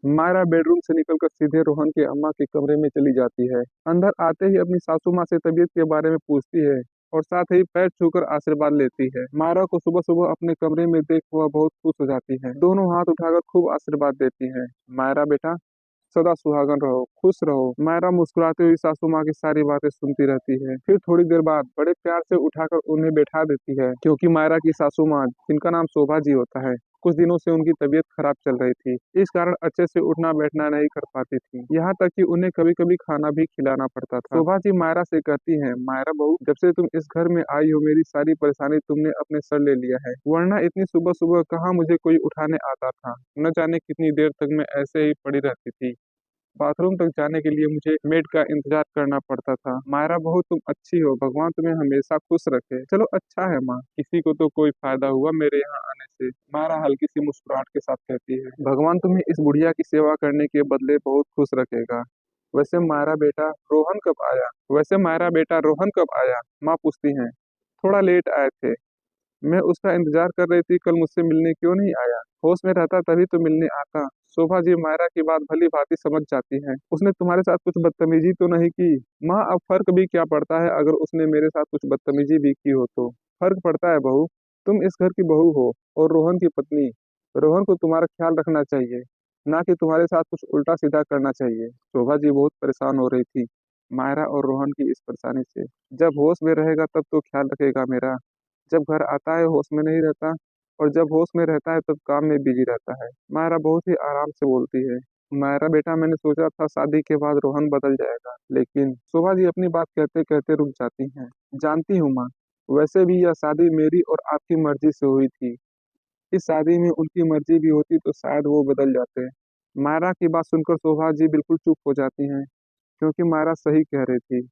Myra bedroom से निकलकर सीधे रोहन के अम्मा के कमरे में चली जाती है। अंदर आते ही अपनी सासू माँ से तबीयत के बारे में पूछती है और साथ ही पैर छूकर आशीर्वाद लेती है। मायरा को सुबह सुबह अपने कमरे में देख वह बहुत खुश हो जाती है। दोनों हाथ उठाकर खूब आशीर्वाद देती है। मायरा बेटा, सदा सुहागन रहो, खुश रहो। मायरा मुस्कुराती हुई सासू माँ की सारी बातें सुनती रहती है। फिर थोड़ी देर बाद बड़े प्यार से उठाकर उन्हें बैठा देती है, क्योंकि मायरा की सासू माँ, जिनका नाम शोभा जी होता है, कुछ दिनों से उनकी तबीयत खराब चल रही थी। इस कारण अच्छे से उठना बैठना नहीं कर पाती थी। यहाँ तक कि उन्हें कभी कभी खाना भी खिलाना पड़ता था। शोभा जी मायरा से कहती हैं, मायरा बहू, जब से तुम इस घर में आई हो मेरी सारी परेशानी तुमने अपने सर ले लिया है, वरना इतनी सुबह सुबह कहाँ मुझे कोई उठाने आता था। न जाने कितनी देर तक मैं ऐसे ही पड़ी रहती थी। बाथरूम तक जाने के लिए मुझे मेड का इंतजार करना पड़ता था। मायरा बहू तुम अच्छी हो, भगवान तुम्हें हमेशा खुश रखे। चलो अच्छा है माँ, किसी को तो कोई फायदा हुआ मेरे यहाँ आने से। मायरा हल्की सी मुस्कुराहट के साथ कहती है, भगवान तुम्हें इस बुढ़िया की सेवा करने के बदले बहुत खुश रखेगा। वैसे मायरा बेटा रोहन कब आया? वैसे मायरा बेटा रोहन कब आया? माँ पूछती हैं। थोड़ा लेट आए थे, मैं उसका इंतजार कर रही थी, कल मुझसे मिलने क्यों नहीं आया? होश में रहता तभी तो मिलने आता। शोभा जी मायरा की बात भली भांति समझ जाती हैं। उसने तुम्हारे साथ कुछ बदतमीजी तो नहीं की? माँ अब फर्क भी क्या पड़ता है अगर उसने मेरे साथ कुछ बदतमीजी भी की हो तो? फर्क पड़ता है बहू, तुम इस घर की बहू हो और रोहन की पत्नी। रोहन को तुम्हारा ख्याल रखना चाहिए, ना कि तुम्हारे साथ कुछ उल्टा सीधा करना चाहिए। शोभा जी बहुत परेशान हो रही थी मायरा और रोहन की इस परेशानी से। जब होश में रहेगा तब तो ख्याल रखेगा मेरा, जब घर आता है होश में नहीं रहता, और जब होश में रहता है तब काम में बिजी रहता है। मायरा बहुत ही आराम से बोलती है। मायरा बेटा मैंने सोचा था शादी के बाद रोहन बदल जाएगा, लेकिन शोभा जी अपनी बात कहते कहते रुक जाती हैं। जानती हूँ माँ, वैसे भी यह शादी मेरी और आपकी मर्जी से हुई थी। इस शादी में उनकी मर्जी भी होती तो शायद वो बदल जाते। मायरा की बात सुनकर शोभा जी बिल्कुल चुप हो जाती हैं, क्योंकि मायरा सही कह रही थी।